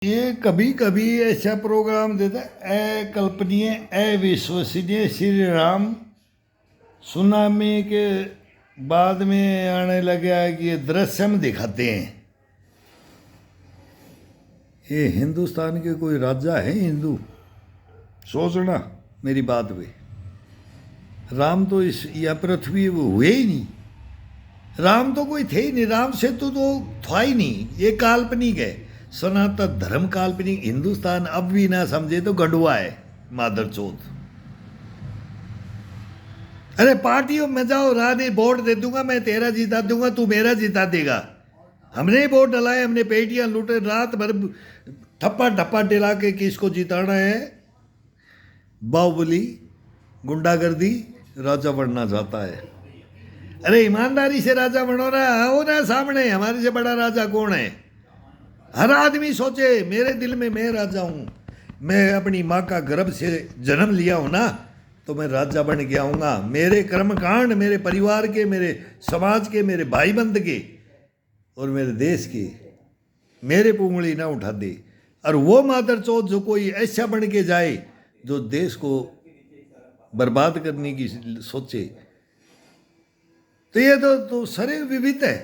ये कभी कभी ऐसा प्रोग्राम देता अकल्पनीय अविश्वसनीय श्री राम सुनामी के बाद में आने लगा है कि ये दृश्य हम दिखाते हैं। ये हिंदुस्तान के कोई राजा है हिंदू? सोचना मेरी बात पे। राम तो इस या पृथ्वी वो हुए ही नहीं। राम तो कोई थे ही नहीं। राम से तो था ही नहीं। ये काल्पनिक है। सनातन धर्म काल्पनिक। हिंदुस्तान अब भी ना समझे तो गंडुआ है मादर चौथ। अरे पार्टियों में जाओ, रानी वोट दे दूंगा, मैं तेरा जिता दूंगा, तू मेरा जिता देगा। हमने वोट डलाए, हमने पेटियां लूटे, रात भर ठप्पा ठप्पा डिला के किसको जिताना है? बाहुबली गुंडागर्दी राजा बनना चाहता है। अरे ईमानदारी से राजा बनो ना, आओ ना सामने। हमारे से बड़ा राजा कौन है? हर आदमी सोचे मेरे दिल में मैं राजा हूं। मैं अपनी माँ का गर्भ से जन्म लिया हूं ना, तो मैं राजा बन के आऊंगा। मेरे कर्मकांड मेरे परिवार के, मेरे समाज के, मेरे भाई बंद के और मेरे देश के मेरे पे उंगली ना उठा दे। और वो मादर चौथ जो कोई ऐसा बन के जाए जो देश को बर्बाद करने की सोचे, तो ये तो सरे विविध है।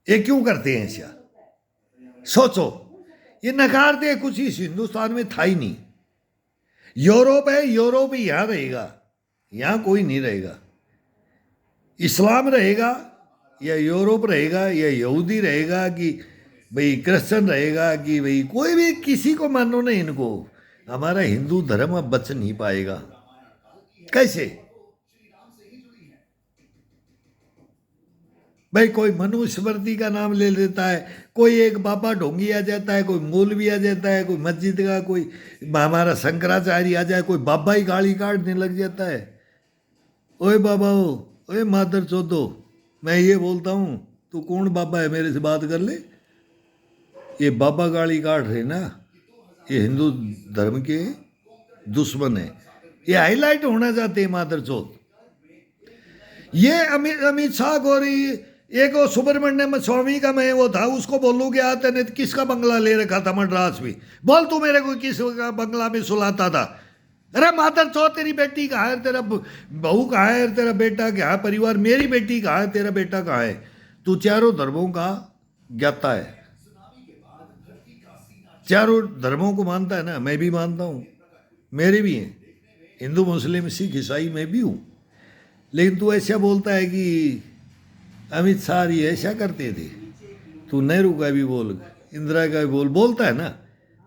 ये क्यों करते हैं ऐसा? सोचो, ये नकारते कुछ इस हिंदुस्तान में था ही नहीं। यूरोप है, यूरोप ही यहां रहेगा, यहां कोई नहीं रहेगा। इस्लाम रहेगा या यूरोप रहेगा या यहूदी रहेगा कि भाई क्रिश्चियन रहेगा कि भाई कोई भी, किसी को मानो नहीं इनको। हमारा हिंदू धर्म अब बच नहीं पाएगा। कैसे भाई? कोई मनुस्मृति का नाम ले लेता है, कोई एक बाबा ढोंगी आ जाता है, कोई मौलवी आ जाता है, कोई मस्जिद का कोई हमारा शंकराचार्य आ जाए, कोई बाबा ही गाली काटने लग जाता है। ओए बाबा हो, ओए मादर चौथो, मैं ये बोलता हूँ, तू कौन बाबा है? मेरे से बात कर ले। ये बाबा गाली काट रहे ना, ये हिंदू धर्म के दुश्मन है। ये हाईलाइट होना चाहते हैं मादर चौथ। ये अमित शाह गोरी, एक वो सुब्रमण्यम स्वामी का मैं वो था, उसको बोलू क्या तेने किसका बंगला ले रखा था मद्रास में? बोल तू मेरे को किस बंगला में सुलाता था? अरे मादर चौथ, तेरी बेटी कहाँ है? तेरा बहू कहाँ है? तेरा बेटा क्या है? परिवार, मेरी बेटी कहाँ है? तेरा बेटा कहाँ है? तू चारों धर्मों का ज्ञाता है, चारों धर्मों को मानता है ना। मैं भी मानता हूँ, मेरे भी हैं, हिंदू मुस्लिम सिख ईसाई मैं भी हूँ। लेकिन तू ऐसा बोलता है कि अमित शाह ये ऐसा करते थे। तू नेहरू का भी बोल, इंदिरा का भी बोल, बोलता है ना,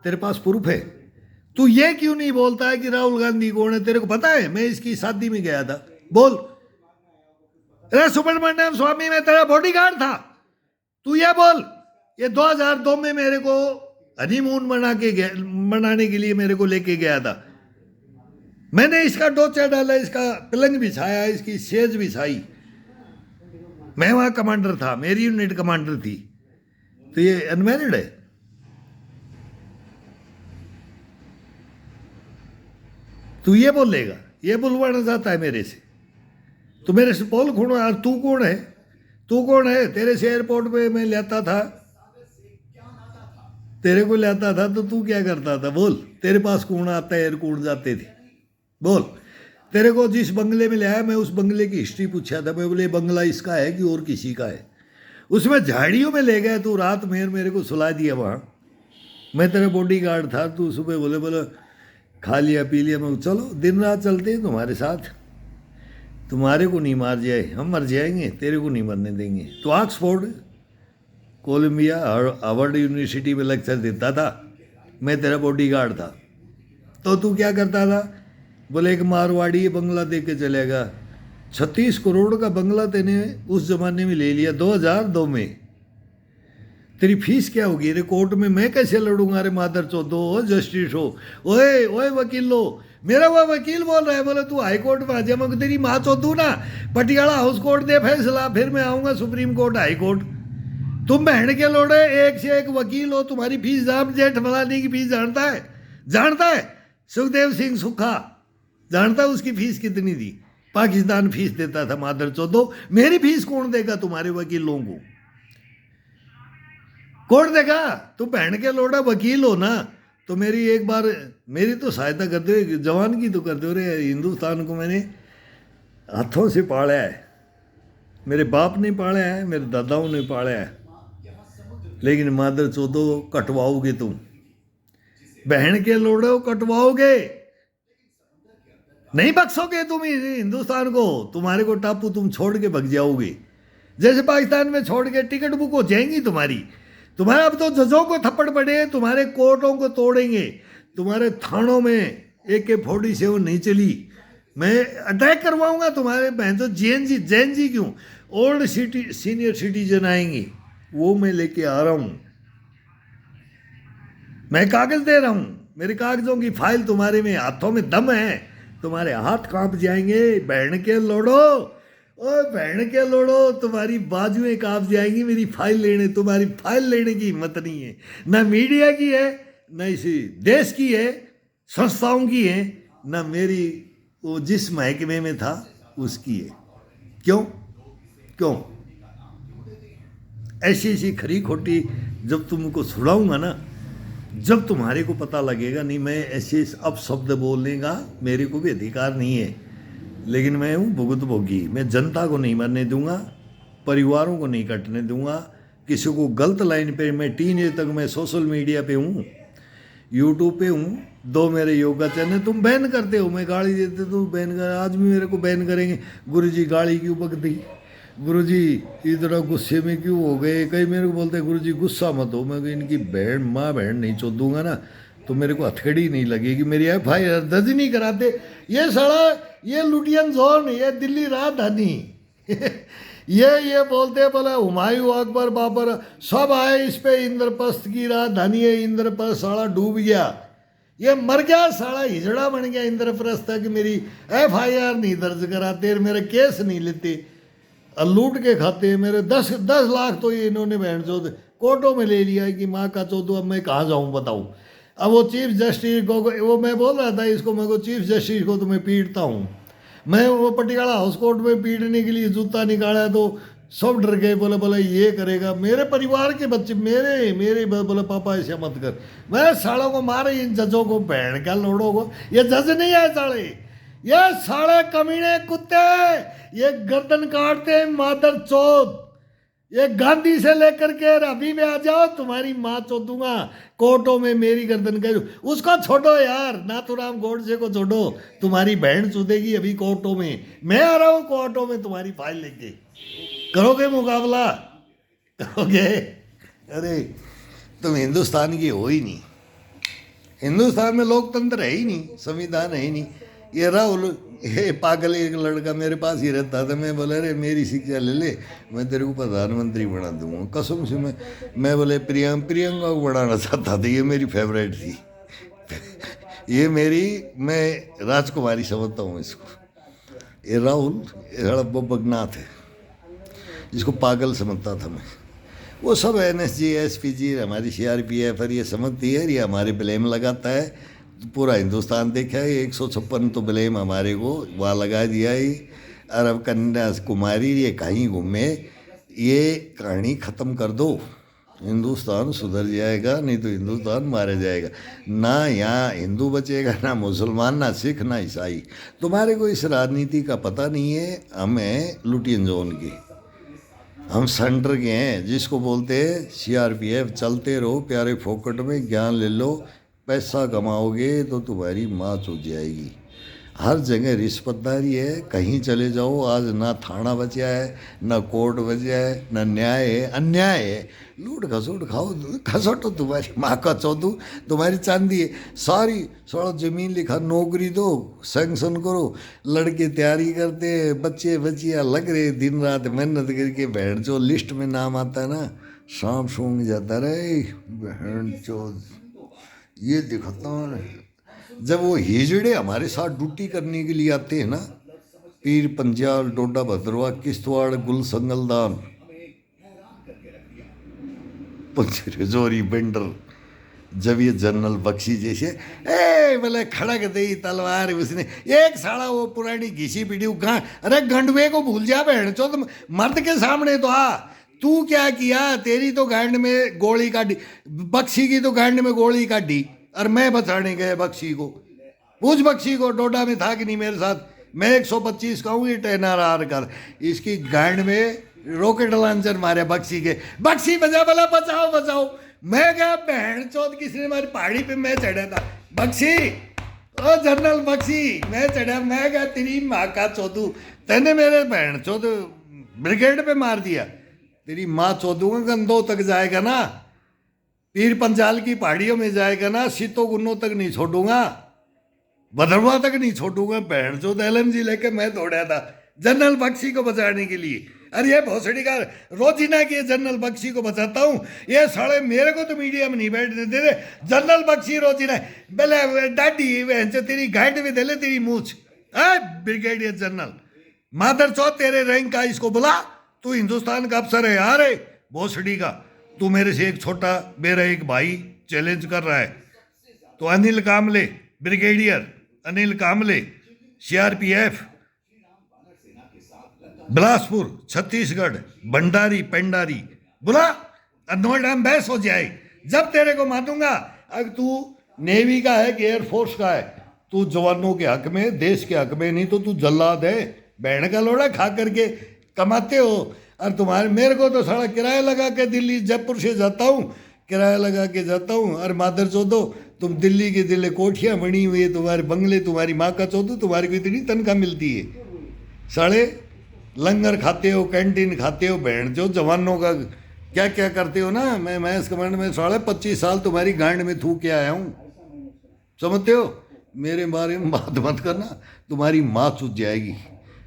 तेरे पास प्रूफ है। तू ये क्यों नहीं बोलता है कि राहुल गांधी कौन है? तेरे को पता है, मैं इसकी शादी में गया था। बोल। अरे सुब्रमण्यम स्वामी में तेरा बॉडीगार्ड था। तू ये बोल। ये 2002 में मेरे को हनीमून मनाने के लिए मेरे को लेके गया था। मैंने इसका डोचा डाला, इसका पलंग बिछाया, इसकी सेज बिछाई। मैं वहां कमांडर था, मेरी यूनिट कमांडर थी। तो ये अनमैरिड है? तू ये बोलेगा? ये बुलवाना चाहता है मेरे से? तो मेरे से बोल कौन है? तू कौन है? तू कौन है? तेरे से एयरपोर्ट पे मैं लेता था, तेरे को लेता था, तो तू क्या करता था? बोल। तेरे पास कौन आता है? एयरपोर्ट जाते थे, बोल। तेरे को जिस बंगले में ले आया, मैं उस बंगले की हिस्ट्री पूछा था। मैं बोले बंगला इसका है कि और किसी का है? उसमें झाड़ियों में ले गया तू, रात में मेरे को सुला दिया वहाँ। मैं तेरा बॉडीगार्ड था। तू सुबह बोले खा लिया पी लिया। मैं चलो दिन रात चलते हैं तुम्हारे साथ, तुम्हारे को नहीं मार जाए, हम मर जाएंगे, तेरे को नहीं मरने देंगे। तो ऑक्सफोर्ड, कोलंबिया, हार्वर्ड यूनिवर्सिटी में लेक्चर देता था, मैं तेरा बॉडीगार्ड था। तो तू क्या करता था? बोले एक मारवाड़ी बंगला दे के चलेगा। 36 करोड़ का बंगला तेने उस जमाने में ले लिया 2002 में। तेरी फीस क्या होगी? अरे कोर्ट में मैं कैसे लड़ूंगा? अरे मादर चौथो, जस्टिस हो, ओए ओए वकील लो। मेरा वो वकील बोल रहा है, बोले तू हाई कोर्ट में आ जा। मैं तेरी माँ चौथू ना, पटियाला हाउस कोर्ट दे फैसला, फिर मैं आऊंगा सुप्रीम कोर्ट, हाई कोर्ट। तुम बहन के लोड़े एक से एक वकील हो। तुम्हारी फीस जाम जेठ मलानी की फीस जानता है? जानता है? सुखदेव सिंह सुखा जानता है उसकी फीस कितनी थी? पाकिस्तान फीस देता था मादर चौथो। मेरी फीस कौन देगा तुम्हारे वकीलों को? कोर्ट देखा? तू बहन के लोड़ा वकील हो ना, तो मेरी एक बार मेरी तो सहायता कर दो, जवान की तो कर दो रे। हिंदुस्तान को मैंने हाथों से पाला है, मेरे बाप ने पाला है, मेरे दादाओं ने पाला है, लेकिन मादर चौदो कटवाओगे तुम, बहन के लोड़ो कटवाओगे, नहीं बख्शोगे तुम हिंदुस्तान को। तुम्हारे को टापू तुम छोड़ के भग जाओगे, जैसे पाकिस्तान में छोड़ के टिकट बुक हो जाएंगी तुम्हारी। तुम्हारे अब तो जजों को थप्पड़ पड़े, तुम्हारे कोर्टों को तोड़ेंगे, तुम्हारे थानों में AK-47 नहीं चली, मैं अटैक करवाऊंगा तुम्हारे बहन। तो जैन जी क्यों, ओल्ड सीनियर सिटीजन आएंगे, वो मैं लेके आ रहा हूं, मैं कागज दे रहा हूं, मेरे कागजों की फाइल तुम्हारे में हाथों में दम है, तुम्हारे हाथ कांप जाएंगे बहन के लोड़ो, ओ बहन के लोड़ो, तुम्हारी बाजुएं कांप जाएंगी मेरी फाइल लेने। तुम्हारी फाइल लेने की हिम्मत नहीं है, ना मीडिया की है, ना इसी देश की है, संस्थाओं की है, ना मेरी वो जिस महकमे में था उसकी है। क्यों क्यों? ऐसी खरी खोटी जब तुमको छुड़ाऊंगा ना, जब तुम्हारे को पता लगेगा नहीं मैं ऐसे अब शब्द बोलने का मेरे को भी अधिकार नहीं है, लेकिन मैं हूँ भुगत भोगी। मैं जनता को नहीं मरने दूंगा, परिवारों को नहीं कटने दूंगा, किसी को गलत लाइन पे। मैं 3 एज तक मैं सोशल मीडिया पे हूँ, यूट्यूब पे हूँ, 2 मेरे योगा चैनल। तुम बैन करते हो, मैं गाली देते तो बैन कर, आज भी मेरे को बैन करेंगे। गुरुजी गाली क्यों बक दी, गुरुजी इतना गुस्से में क्यों हो गए। कई मेरे को बोलते हैं गुरुजी गुस्सा मत हो, मैं इनकी बहन माँ बहन नहीं चोदूंगा ना तो मेरे को हथकड़ी नहीं लगेगी। मेरी FIR दर्ज नहीं कराते, ये साला ये लुटियन जोन, ये दिल्ली राजधानी ये बोलते बोले हुमायूं अकबर बाबर सब आए इस पे, इंद्रप्रस्थ की राजधानी है, इंद्रप्रस्थ साला डूब गया, ये मर गया साला, हिजड़ा बन गया इंद्रप्रस्थ कि मेरी FIR नहीं दर्ज कराते, मेरे केस नहीं लेते, लूट के खाते मेरे 10 लाख तो ये इन्होंने बहन चौथ कोर्टों में ले लिया है कि माँ का चौथो। अब मैं कहाँ जाऊँ बताऊँ। अब वो चीफ जस्टिस को, वो मैं बोल रहा था इसको, मैं को चीफ जस्टिस को तो मैं पीटता हूँ, मैं वो पटियाला हाउस कोर्ट में पीटने के लिए जूता निकाला तो सब डर गए, बोले बोले ये करेगा, मेरे परिवार के बच्चे मेरे बोले पापा ऐसे मत कर। मैं सालों को मारे इन जजों को, बहन का लोड़ों को, ये जज नहीं है साले, ये साले कमीने कुत्ते, ये गर्दन काटते हैं मादर चौथ, ये गांधी से लेकर के अभी में आ जाओ तुम्हारी माँ चौथूंगा कोर्टों में मेरी गर्दन कर। उसको छोड़ो यार, नाथूराम गोडसे को छोड़ो, तुम्हारी बहन चुदेगी अभी कोर्टों में, मैं आ रहा हूँ कोर्टों में तुम्हारी फाइल लेके, करोगे मुकाबला, करोगे? अरे तुम हिंदुस्तान की हो ही नहीं, हिंदुस्तान में लोकतंत्र है ही नहीं, संविधान है ही नहीं। ये राहुल ये पागल एक लड़का मेरे पास ही रहता था, मैं बोला अरे मेरी शिक्षा ले ले, मैं तेरे को प्रधानमंत्री बना दूंगा कसम से। मैं बोले प्रियंका को बढ़ाना चाहता था, ये मेरी फेवरेट थी ये मेरी, मैं राजकुमारी समझता हूँ इसको। ये राहुल बगनाथ है जिसको पागल समझता था मैं, वो सब NSG SPG हमारी CRPF और ये समझती है, ये हमारे ब्लेम लगाता है। पूरा हिंदुस्तान देखा है, 156 तो ब्लेम हमारे को वहाँ लगा दिया है। अरब कन्याकुमारी ये कहीं घूमे, ये कहानी ख़त्म कर दो, हिंदुस्तान सुधर जाएगा, नहीं तो हिंदुस्तान मारा जाएगा। ना यहाँ हिंदू बचेगा, ना मुसलमान, ना सिख, ना ईसाई। तुम्हारे को इस राजनीति का पता नहीं है, हम हैं लुटियन जोन के, हम सेंटर के हैं, जिसको बोलते हैं CRPF। चलते रहो प्यारे फोकट में, ज्ञान ले लो, पैसा कमाओगे तो तुम्हारी माँ चूक जाएगी। हर जगह रिश्वतदारी है, कहीं चले जाओ आज ना थाना बचा है, ना कोर्ट बचा है, ना न्याय है, अन्याय है। लूट खसोट खाओ, खसोट तो तुम्हारी माँ का चौथू, तुम्हारी चांदी है सारी। थोड़ा ज़मीन लिखा, नौकरी दो, सैंक्शन करो, लड़के तैयारी करते हैं, बच्चे बच्चियाँ लग रहे दिन रात मेहनत करके, बहन चो लिस्ट में नाम आता है ना, शाम सूंघ जाता रहे बहन चो। ये दिखाता हूँ जब वो हिजड़े हमारे साथ ड्यूटी करने के लिए आते हैं ना, पीर पंजाल, डोडा भद्रवा, किश्तवाड़, गुल संगलदान, पंचरेजोरी बेंडर, जब ये जनरल बख्शी जैसे बोले खड़क दे तलवार, उसने एक साड़ा वो पुरानी घिसी पीढ़ी अरे गंडवे को भूल जा बहन चो, तुम मर्द के सामने तो आ, तू क्या किया? तेरी तो गांड में गोली काटी, बख्शी की तो गांड में गोली काटी, और मैं बचाने गया बख्शी को। पूछ बख्शी को, डोडा में था कि नहीं मेरे साथ? मैं 125 का हूँ, ये टेनर आर कर, इसकी गांड में रॉकेट लॉन्चर मारे बख्शी के। बख्शी बजा, बोला बचाओ बचाओ। मैं क्या बहन चौथ, किसी ने हमारी पहाड़ी पे मैं चढ़ा था। बख्शी, ओ जनरल बख्शी, मैं चढ़ा, मैं क्या तेरी माँ का चौधू, तेने मेरे बहन चौथ ब्रिगेड पे मार दिया। तेरी माँ चौधूंगा, गंदों तक जाएगा ना, पीर पंजाल की पहाड़ियों में जाएगा ना, सीतो गुन्नों तक नहीं छोड़ूंगा, भदरवा तक नहीं छोड़ूंगा। बहन चौथ LMG लेके मैं दौड़ा था जनरल बख्शी को बचाने के लिए। अरे ये भोसड़ी का रोजीना की जनरल बख्शी को बचाता हूँ, ये साले मेरे को तो मीडिया में नहीं बैठ देते थे। जनरल बख्शी रोजीना, बेले डाडी तेरी गाइड में दे ले तेरी मूछ, ब्रिगेडियर जनरल मादर चौथ तेरे रैंक का, इसको बुला, तू हिंदुस्तान का अफसर है यार, भोसड़ी का। तू मेरे से एक छोटा, मेरा एक भाई चैलेंज कर रहा है। तो अनिल कामले, ब्रिगेडियर अनिल कामले, CRPF, बिलासपुर छत्तीसगढ़, भंडारी पेंडारी, बुला, नोएडा में बहस हो जाए। जब तेरे को मानूंगा, अगर तू नेवी का है कि एयरफोर्स का है, तू जवानों के हक में, देश के हक में, नहीं तो तू जल्लाद है, बहन का लोड़ा खा करके कमाते हो। और तुम्हारे, मेरे को तो सारा किराया लगा के दिल्ली जयपुर से जाता हूँ, किराया लगा के जाता हूँ। और मादर चौधो, तुम दिल्ली के दिल्ली कोठियाँ बनी हुई है, तुम्हारे बंगले, तुम्हारी माँ का चौधो, तुम्हारी को इतनी तनख्वाह मिलती है। साढ़े लंगर खाते हो, कैंटीन खाते हो, बहन जो जवानों का क्या क्या करते हो ना। मैं इस कमांड में 25 साल तुम्हारी गांड में थूक के आया हूँ, समझते हो? मेरे बारे में बात मत करना, तुम्हारी माँ चुत जाएगी।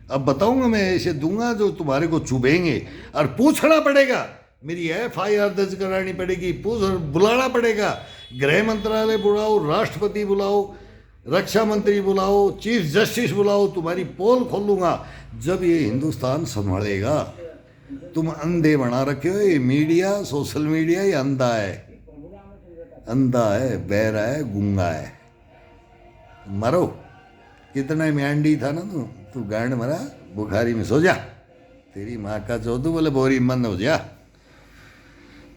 अब बताऊंगा मैं, ऐसे दूंगा जो तुम्हारे को चुभेंगे, और पूछना पड़ेगा, मेरी FIR दर्ज करानी पड़ेगी, बुलाना पड़ेगा, गृह मंत्रालय बुलाओ, राष्ट्रपति बुलाओ, रक्षा मंत्री बुलाओ, चीफ जस्टिस बुलाओ, तुम्हारी पोल खोलूंगा। जब ये हिंदुस्तान संभालेगा। तुम अंधे बना रखे हो, ये मीडिया, सोशल मीडिया, ये अंधा है, अंधा है, बहरा है, गूंगा है। मरो, कितना म्यांडी था ना तू गांड मरा, बुखारी में सो जा, तेरी माँ का चौधू बोले बोरी मन हो जा।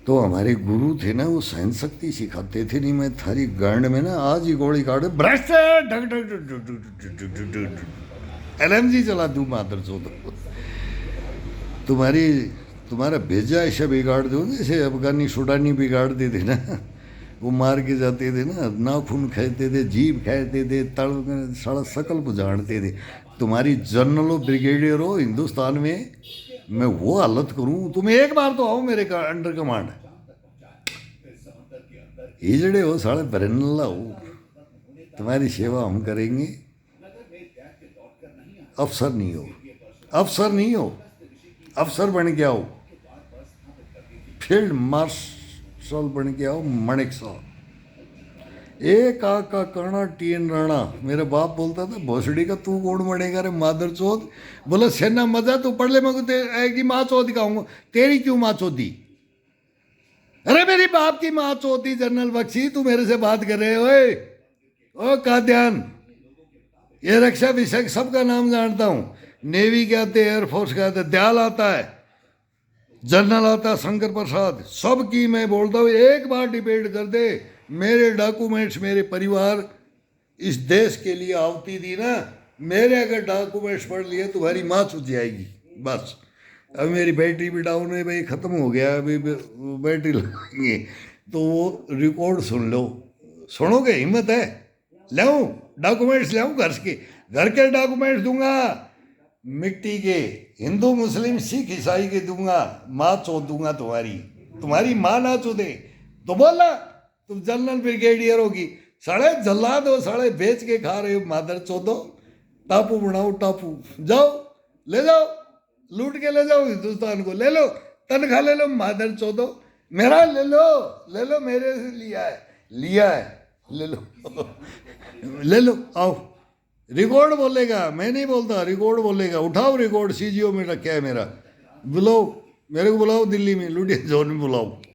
तो हमारे गुरु थे ना, वो सहन शक्ति सिखाते थे। नहीं मैं थारी गांड में ना आज ही गोली काटे, भ्रष्ट LMG चला दूं मादर चौधो। तुम्हारा भेजा ऐसा बिगाड़ दो, जैसे अफगानी सुडानी बिगाड़ देते ना, वो मार के जाते थे ना, नाखून खाते थे, जीभ खाते थे, तड़ सारा शकल बुझाड़ते थे। तुम्हारी जनरल हो, ब्रिगेडियर हो हिंदुस्तान में, मैं वो हालत करूं। तुम एक बार तो आओ मेरे का अंडर कमांड, हिजड़े हो साले बरनल्ला हो, तुम्हारी सेवा हम करेंगे। अफसर नहीं हो, अफसर नहीं हो, अफसर बन के आओ, फील्ड मार्शल बन के आओ, मणिक साहब। एक आका करना TN राणा, मेरा बाप बोलता था भोसड़ी का तू कौन बनेगा रे मादर चौथ। बोला सेना मजा तू पढ़ ले, मैं की माँ चौथ दिखाऊंगा। तेरी क्यों माँ चौथी? अरे मेरी बाप की माँ चौथी जनरल बख्शी, तू मेरे से बात कर रहे हो? ओ का ध्यान, ये रक्षा विषय सबका नाम जानता हूँ। नेवी के आते, एयरफोर्स के आते, दयाल आता है, जनरल आता है शंकर प्रसाद, सबकी मैं बोलता हूँ। एक बार डिबेट कर दे, मेरे डॉक्यूमेंट्स, मेरे परिवार इस देश के लिए आवती थी ना, मेरे अगर डॉक्यूमेंट्स पढ़ लिए तुम्हारी माँ चुत जाएगी। बस अब मेरी बैटरी भी डाउन है भाई, ख़त्म हो गया, अभी बैटरी लगाएंगे तो वो रिकॉर्ड सुन लो। सुनोगे? हिम्मत है? लाऊं डॉक्यूमेंट्स, लाऊं घर के डॉक्यूमेंट्स दूंगा, मिट्टी के, हिंदू मुस्लिम सिख ईसाई के दूंगा, माँ चोद दूंगा तुम्हारी माँ ना चोदे तो बोलना तुम जनरल ब्रिगेडियर होगी। साढ़े जल्लाद हो, साढ़े बेच के खा रहे हो मादर चौधो। टापू बनाओ, टापू जाओ, ले जाओ, लूट के ले जाओ हिंदुस्तान को, ले लो, तनख्वाह ले लो मादर चौधो, मेरा ले लो, मेरे से लिया है, ले लो ले लो, आओ। रिकॉर्ड बोलेगा, मैं नहीं बोलता, रिकॉर्ड बोलेगा। उठाओ रिकॉर्ड, CGO में रखा है मेरा, बुलाओ मेरे को, बुलाओ दिल्ली में, लुधियाना जोन में बुलाओ।